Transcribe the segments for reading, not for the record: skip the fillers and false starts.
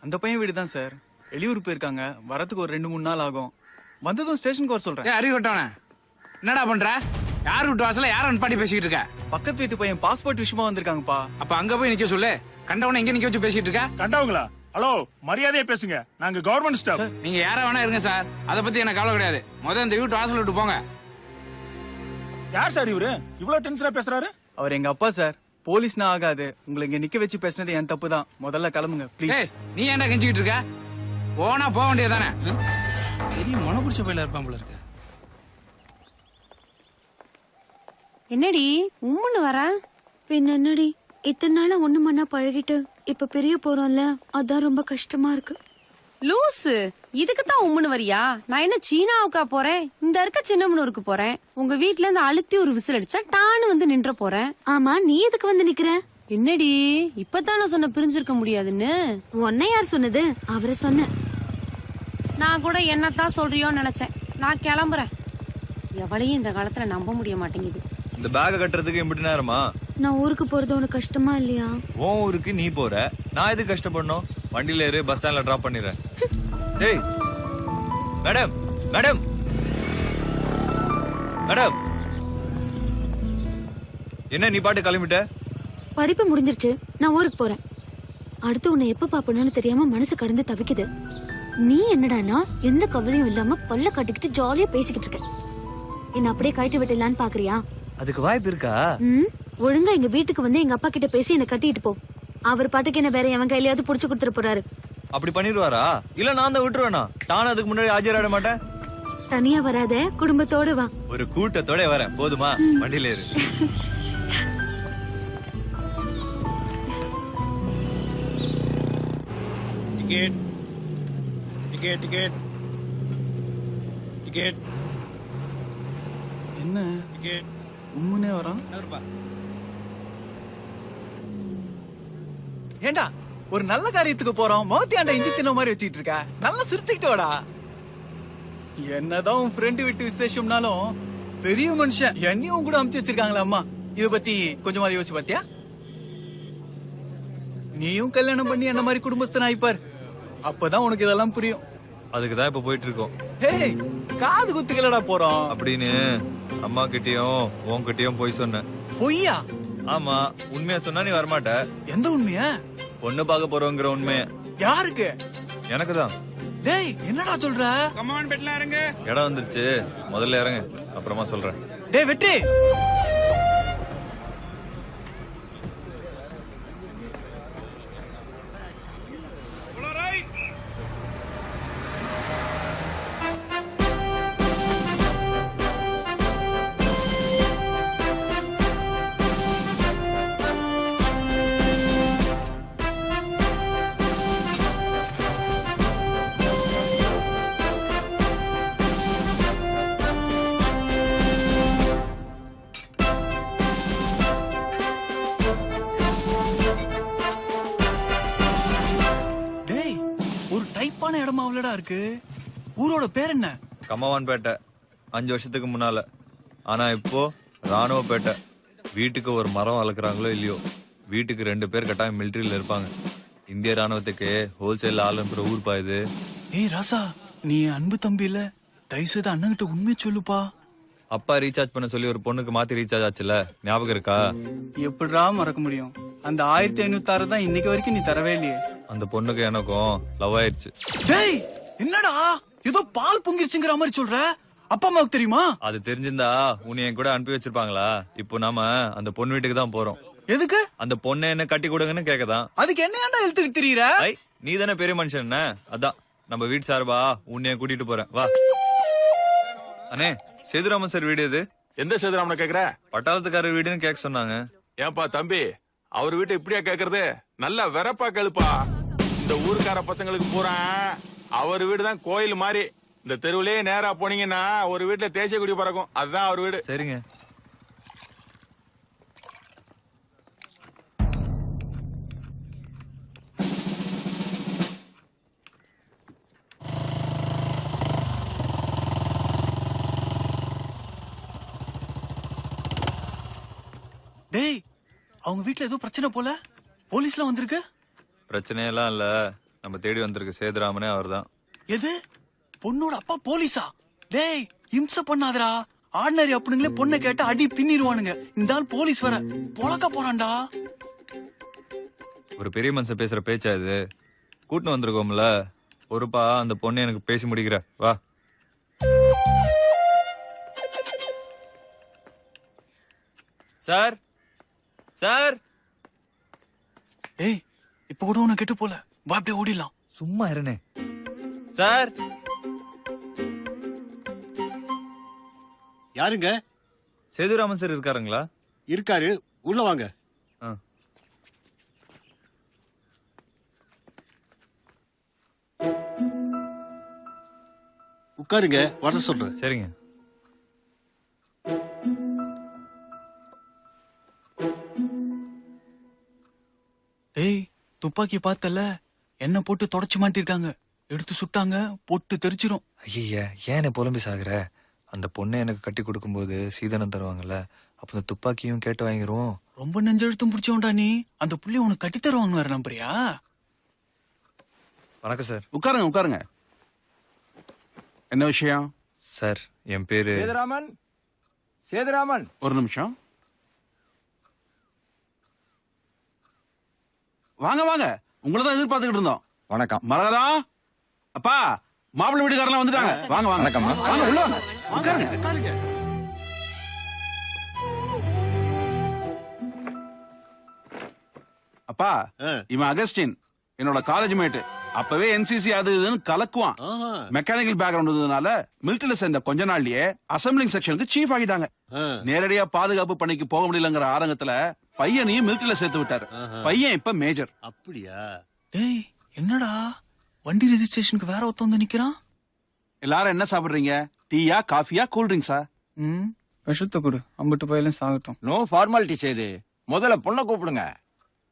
அந்த பையன் வீடு தான் சார். வெளியூர் போயிருக்காங்க, வரதுக்கு ஒரு 2-3 நாள் ஆகும். வந்ததும் ஸ்டேஷனுக்கு வர சொல்றேன். அறிவு கட்டவன என்னடா பண்ற? யார் வீட்டு வாசல யார அன்பாடி பேசிட்டு இருக்க? பக்கத்து வீட்டு பையன் பாஸ்போர்ட் விஷயமா வந்திருக்காங்கப்பா. அப்ப அங்க போய் நிக்க சொல்லு. கண்டவன எங்க நிக்க வச்சு பேசிட்டு இருக்க? கண்டவங்களா? ஹலோ, மரியாதையா பேசுங்க. நாங்க கவர்மெண்ட் ஸ்டாஃப். நீங்க யாரா வேணா இருங்க சார், அத பத்தி எனக்கு கவலை கிடையாது. முதல்ல இந்த வீட்டு வாசல் விட்டு போங்க. யார் சார் இவரு? இவ்வளவு டென்ஷனா பேசுறாரு? அவர் எங்க அப்பா சார். போலீஸ்னா ஆகாது. உங்களை இங்க நிக்க வச்சு பேசினது என் தப்பு தான். முதல்ல கிளம்புங்க ப்ளீஸ். நீ ஏன்டா கெஞ்சிக்கிட்டு இருக்க? போனா போக வேண்டியதானே? சரி, மன பிடிச்ச பையில இருப்பான் போல இருக்கு. என்னடி உம்முன்னு வர? பின்ன என்னடி, இத்தனை நாளா ஒண்ணு மண்ணா பழகிட்டு இப்ப பிரிய போறோம்ல, அதான் ரொம்ப கஷ்டமா இருக்கு. லூசு, இதுக்குத்தான் உம்முன்னு வரியா? நான் என்ன சீனாவுக்கா போறேன்? இந்த இருக்க சின்னமனூருக்கு போறேன். உங்க வீட்ல இருந்து அழுத்தி ஒரு விசில் அடிச்சா டான்னு வந்து நின்ற போறேன். ஆமா, நீ எதுக்கு வந்து நிக்கிற? என்னடி இப்பதான் நான் சொன்ன பிரிஞ்சிருக்க முடியாதுன்னு? உன்னை யார் சொன்னது? அவரை சொன்ன. நான் கூட என்னத்தான் சொல்றியோன்னு நினைச்சேன். நான் கிளம்புறேன். எவளையும் இந்த காலத்துல நம்ப முடிய மாட்டேங்குது. இந்த பேக கட்டுறதுக்கு எப்படி நேரமா? நான் ஊருக்கு போறது உனக்கு கஷ்டமா இல்லையா? உன் ஊருக்கு நீ போற, நான் எதுக்கு கஷ்டப்படணும்? வண்டியில ஏறு, பஸ் ஸ்டாண்ட்ல டிராப் பண்ணிடுறேன். டேய் மேடம், மேடம், மேடம், என்ன நீ பாட்டு கிளம்பிட்ட? படிப்பு முடிஞ்சிருச்சு, நான் ஊருக்கு போறேன். அடுத்து உன்னை எப்ப பாப்பணும்னு தெரியாம மனசு கடந்து தவிக்குது. நீ என்னடானா எந்த கவலையும் இல்லாம பல்ல காட்டிக்கிட்டு ஜாலியா பேசிக்கிட்டு இருக்க. என்ன அப்படியே கழட்டி விட்டுலான்னு பாக்குறியா? அதுக்கு வாய்ப்பு இருக்கா? ஒழுங்கா எங்க வீட்டுக்கு வந்து எங்க அப்பா கிட்ட பேசி என்ன கட்டிட்டு போ. அவர் பாட்டுக்கு என்ன வேற எவன் கையிலயாவது புடிச்சு கொடுத்துட்டு போறாரு. அப்படி பண்ணிடுவாரா? இல்ல நான் தான் விட்டுருவேனா? நான் அதுக்கு முன்னாடி ஆஜராட மாட்டேன். தனியா வராத, குடும்பத்தோடு வா. ஒரு கூட்டத்தோட வரேன், போதுமா? வண்டியில ஏறு. டிக்கெட் டிக்கெட் டிக்கெட் டிக்கெட் என்ன டிக்கெட். உம்முனே வரான்? நூறுபா. ஏண்டா ஒரு நல்ல காரியத்துக்கு போறோம், மோத்தியாண்டா இஞ்சி தின்ன மாதிரி வச்சுக்கிட்டு இருக்க. நல்லா சிரிச்சுக்கிட்டு வாடா. என்னதான் உன் ஃப்ரெண்டு வீட்டு விசேஷம்னாலும் பெரிய மனுஷன் என்னையும் கூட அமுச்சு வச்சிருக்காங்களா அம்மா. இத பத்தி கொஞ்சமா யோசிச்சு பாத்தியா? நீயும் கல்யாணம் பண்ணி என்ன மாதிரி குடும்பஸ்தன் ஆயிப்பார். அப்பதான் உனக்கு இதெல்லாம் புரியும். அதுக்குதான் இப்ப போயிட்டு இருக்கோம். ஹேய், காது குத்துக்கலடா போறோம் அப்படின்னு அம்மா கிட்டயும் உன்கிட்டயும் போய் சொன்னேன். பொய்யா? ஆமா, உண்மையா சொன்னா நீ வரமாட்ட. எந்த உண்மையா? பொண்ணு பார்க்க போறோங்கிற உண்மைய. யாருக்கு? எனக்குதான். டேய் என்னடா சொல்ற? கமான் பெட்ல இறங்க. இடம் வந்துருச்சு, முதல்ல இறங்கு, அப்புறமா சொல்றேன். டேய் வெற்றி, டைப்பான இடமா அவ்வளோடா இருக்கு. ஊரோட பேர் என்ன? கம்மவான்பேட்டை. 5 வருஷத்துக்கு முன்னால. ஆனா இப்போ ராணுவப்பேட்டை. வீட்டுக்கு ஒரு மரம் வளர்க்குறாங்களோ இல்லையோ, வீட்டுக்கு 2 பேர் கட்டாயம் மிலிட்டரியில இருப்பாங்க. இந்திய ராணுவத்துக்கு ஹோல்சேல் ஆள் அனுப்புற ஊர் பா இது. ஏய் ராசா, நீ அன்பு தம்பி இல்ல, தயவுசெய்து அண்ணன்கிட்ட உண்மையை சொல்லுப்பா. அப்பா ரீசார்ஜ் பண்ண சொல்லி ஒரு பொண்ணுக்கு மாத்தி ரீசார்ஜ் ஆச்சுல, ஞாபகம் இருக்கா? எப்படிடா மறக்க முடியும்? அந்த 1506 தான் இன்னைக்கு வரைக்கும் நீ தரவே இல்லையே. அந்த பொண்ணுக்கு எனக்கும் லவ் ஆயிடுச்சு. டேய் என்னடா ஏதோ பால் பொங்கிருச்சுங்கிற மாதிரி சொல்ற? அப்பா அம்மாவுக்கு தெரியுமா? அது தெரிஞ்சிருந்தா உன்னை என் கூட அனுப்பி வச்சிருப்பாங்களா? இப்போ நாம அந்த பொண்ணு வீட்டுக்கு தான் போறோம். எதுக்கு? அந்த பொண்ணை என்ன கட்டி கொடுங்கன்னு கேக்கதான். அதுக்கு என்ன ஏன்டா இழுத்துக்கிட்டு திரியற? நீ தானே பெரிய மனுஷன் என்ன? அதான் நம்ம வீட்டு சார்பா உன்னைய கூட்டிட்டு போறேன், வா. அண்ணே, சேதுராமன் சார் வீடு எது? எந்த சேதுராமனை கேக்குற? பட்டாளத்துக்காரர் வீடுன்னு கேட்க சொன்னாங்க. ஏன்பா தம்பி, அவர் வீட்டை இப்படியா கேக்குறது? நல்லா வெறப்பா கேளுப்பா. இந்த ஊருக்கார பசங்களுக்கு போறான், அவர் வீடு தான் கோயில் மாதிரி. இந்த தெருவிலே நேரா போனீங்கன்னா ஒரு வீட்டுல தேசிய குடி பறக்கும், அதுதான் அவர் வீடு. சரிங்க. டேய், அவங்க வீட்டுல ஏதோ பிரச்சனை போல, போலீஸ்லாம் வந்திருக்கு. பிரச்சனையெல்லாம் இல்ல, நம்ம தேடி வந்திருக்க சேதுராமனே அவர்தான். எது பொண்ணோட அப்பா போலீஸா? டேய் இம்ச பண்ணாதடா. ஆர்டினரி அப்படிங்களே பொண்ணை கேட்டு அடி பின்னிடுவானுங்க. இந்த ஆள் போலீஸ் வர பொழக்க போறான்டா. ஒரு பெரிய மனுஷன் பேசுற பேச்சா இது? கூட்டின்னு வந்திருக்கோம்ல, ஒருப்பா அந்த பொண்ணு எனக்கு பேசி முடிக்கிற. வா. Sir sir. ஏய் இப்ப கூட உனக்கு கெட்டு போல. வா அப்படியே ஓடிடலாம். சும்மா இருனே. சார். யாருங்க? சேதுராமன் சார் இருக்காருங்களா? இருக்காரு, உள்ள வாங்க. உட்காருங்க, வர சொல்றேன். சரிங்க. டேய் துப்பாக்கி பார்த்தல, என்ன போட்டு தொடச்சு மாட்டிருக்காங்க. எடுத்து சுட்டாங்க, பொட்டு தெரிச்சிரும். ஐயா ஏன் புலம்பி சாகுற? அந்த பொண்ணை எனக்கு கட்டி கொடுக்கும்போது சீதனம் தருவாங்கல்ல, அப்ப இந்த துப்பாக்கியும் கேட்டு வாங்கிருவோம். ரொம்ப நெஞ்செழுத்தும் பிடிச்சோண்டா நீ. அந்த புள்ளைய உனக்கு கட்டி தருவாங்க வேற நம்புறியா? வணக்கம் சார். உட்காருங்க உட்காருங்க. என்ன விஷயம்? சார் என் பேரு சேதுராமன். சேதுராமன், ஒரு நிமிஷம். வாங்க வாங்க, உங்களை தான் எதிர்பார்த்துக்கிட்டு இருந்தோம். வணக்கம். மரகதா, அப்பா, மாப்பிள்ளை வீட்டுக்காரலாம் வந்துட்டாங்க. வாங்க வாங்க. வணக்கம்மா. வாங்க உள்ள வாங்க. உட்காருங்க. உட்காருங்க. அப்பா, இவன் அகஸ்டின், என்னோட காலேஜ் மேட். அப்பவே என்சிசி அது இதுன்னு கலக்குவான். மெக்கானிக்கல் பேக்ரவுண்ட் இருந்ததுனால மிலிட்டரியில சேர்ந்த கொஞ்ச நாள்லயே அசம்பிளிங் செக்ஷனுக்கு சீஃப் ஆகிட்டாங்க. நேரடியா பாதுகாப்பு பணிக்கு போக முடியலங்கிற ஆரங்கத்துல பையனையும் மிலிட்டரியில சேர்த்து விட்டாரு. பையன் இப்ப மேஜர். அப்படியா? டேய் என்னடா வண்டி ரெஜிஸ்ட்ரேஷனுக்கு வேற ஒருத்த வந்து நிக்கிறான். எல்லாரும் என்ன சாப்பிடுறீங்க? டீயா, காஃபியா, கூல் ட்ரிங்க்ஸா? விஷத்தை கொடு, அம்பிட்டு பயிலும் சாகட்டும். நோ ஃபார்மாலிட்டி செய்து முதல்ல பொண்ணை கூப்பிடுங்க.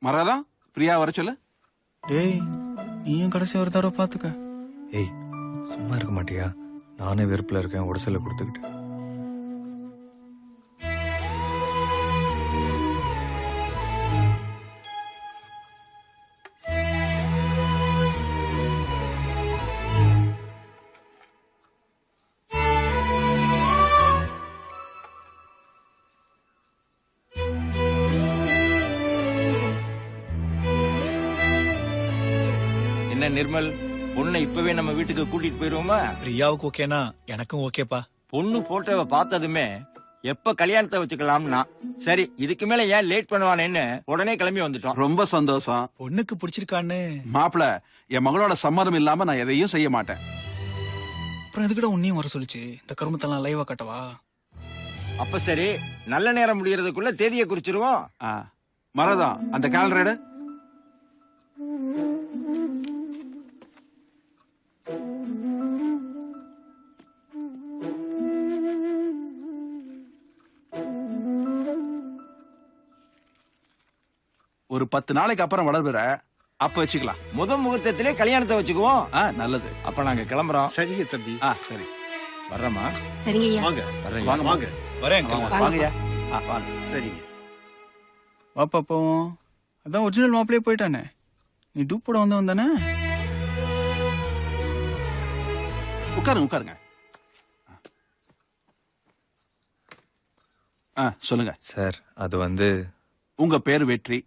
மரகதா, பிரியா வர சொல்லு. டேய் நீயும் கடைசி ஒரு தடவை பாத்துக்க. ஏய் சும்மா இருக்க மாட்டியா? நானே வெறுப்புல இருக்கேன் உடசல கொடுத்துக்கிட்டு. என்ன நிர்மல், பொண்ணை இப்பவே நம்ம வீட்டுக்கு கூட்டிட்டு போயிருவோமா? பிரியாவுக்கு ஓகேனா எனக்கும் ஓகேப்பா. பொண்ணு போட்டோவை பார்த்ததுமே எப்ப கல்யாணத்தை வச்சுக்கலாம்னா, சரி இதுக்கு மேல ஏன் லேட் பண்ணுவானேன்னு உடனே கிளம்பி வந்துட்டோம். ரொம்ப சந்தோஷம். பொண்ணுக்கு பிடிச்சிருக்கான்னு. மாப்பிள, என் மகளோட சம்மதம் இல்லாம நான் எதையும் செய்ய மாட்டேன். அப்புறம் எதுக்கிட்ட உன்னையும் வர சொல்லிச்சு? இந்த கருமத்தெல்லாம் லைவா கட்டவா? அப்ப சரி, நல்ல நேரம் முடியறதுக்குள்ள தேதியை குறிச்சிருவோம். மரகதா, அந்த கேலண்டர் எடு. ஒரு 10 நாளைக்கு அப்புறம் வளர்பிற, அப்ப வச்சுக்கலாம். முதல் முகூர்த்தத்திலே கல்யாணத்தை வச்சுக்குவோம். நல்லது. அப்ப நாங்க கிளம்புறோம். சரிங்க தம்பி. சரி. வர்றோமா? சரிங்கய்யா. வாங்க. வாங்க வாங்க. வரேன். வாங்கய்யா. வாங்க. சரிங்க. வாப்பா போவோம். அதான் ஒரிஜினல் மாப்பிளையே போயிட்டானே. நீ டூப் போட வந்தவன் தானே? உட்காருங்க உட்காருங்க. சொல்லுங்க சார். அது வந்து உங்க பேரு வெற்றி,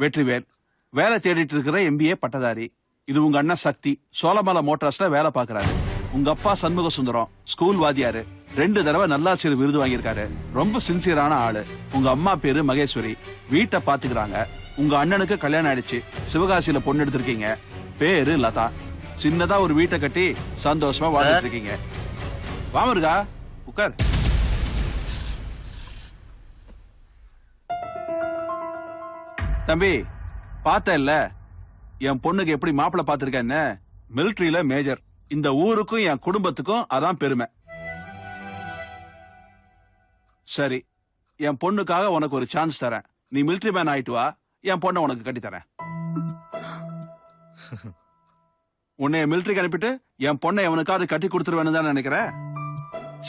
வெற்றிவேல். வேலை தேடிட்டு இருக்கிற MBA பட்டதாரி. இது உங்க அண்ணன் சக்தி, சோழமலை மோட்டார்ஸ்ல வேலை பாக்குறாரு. உங்க அப்பா சண்முக சுந்தரம், ஸ்கூல் வாத்தியாரு. 2 தடவை நல்லாசிரியர் விருது வாங்கியிருக்காரு. ரொம்ப சின்சியரான ஆளு. உங்க அம்மா பேரு மகேஸ்வரி, வீட்டை பாத்துக்கிறாங்க. உங்க அண்ணனுக்கு கல்யாணம் ஆயிடுச்சு, சிவகாசியில பொண்ணு எடுத்திருக்கீங்க. பேரு லதா. சின்னதா ஒரு வீட்டை கட்டி சந்தோஷமா வாழ்ந்துட்டு இருக்கீங்க. வாமருகா, உட்கார். தம்பி, பார்த்த இல்ல என் பொண்ணுக்கு எப்படி மாப்பிள்ள பாத்திருக்கேன்னு? மிலிட்டரியில மேஜர். இந்த ஊருக்கும் என் குடும்பத்துக்கும் அதான் பெருமை. சரி, என் பொண்ணுக்காக உனக்கு ஒரு சான்ஸ் தரேன். நீ மிலிட்டரி மேன் ஆயிட்டு வா, என் பொண்ணை உனக்கு கட்டி தரேன். உன்னை மிலிட்டரிக்கு அனுப்பிட்டு என் பொண்ணை எவனுக்காவது கட்டி கொடுத்துருவேன்னு தான் நினைக்கிறேன்.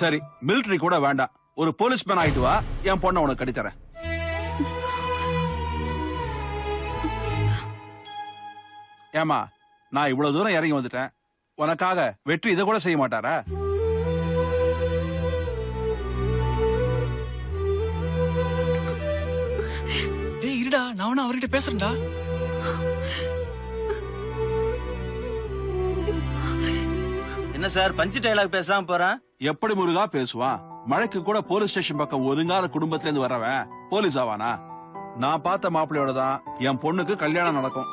சரி, மிலிட்டரி கூட வேண்டாம், ஒரு போலீஸ் மேன் ஆயிட்டு வா, என் பொண்ணை உனக்கு கட்டி தரேன். ஏமா, நான் இவ்வளவு தூரம் இறங்கி வந்துட்டேன், உனக்காக வெற்றி இதை கூட செய்ய மாட்டாரா? டேய் இருடா, நான் வேணா அவர்கிட்ட பேசுறேன்டா. என்ன சார் பஞ்சு டைலாக் பேசாம போறான்? எப்படி முருகா பேசுவான்? மழைக்கு கூட போலீஸ் ஸ்டேஷன் பக்கம் ஒதுங்காத குடும்பத்துல இருந்து வரவன் போலீஸ் ஆவானா? நான் பார்த்த மாப்பிள்ளையோட தான் என் பொண்ணுக்கு கல்யாணம் நடக்கும்.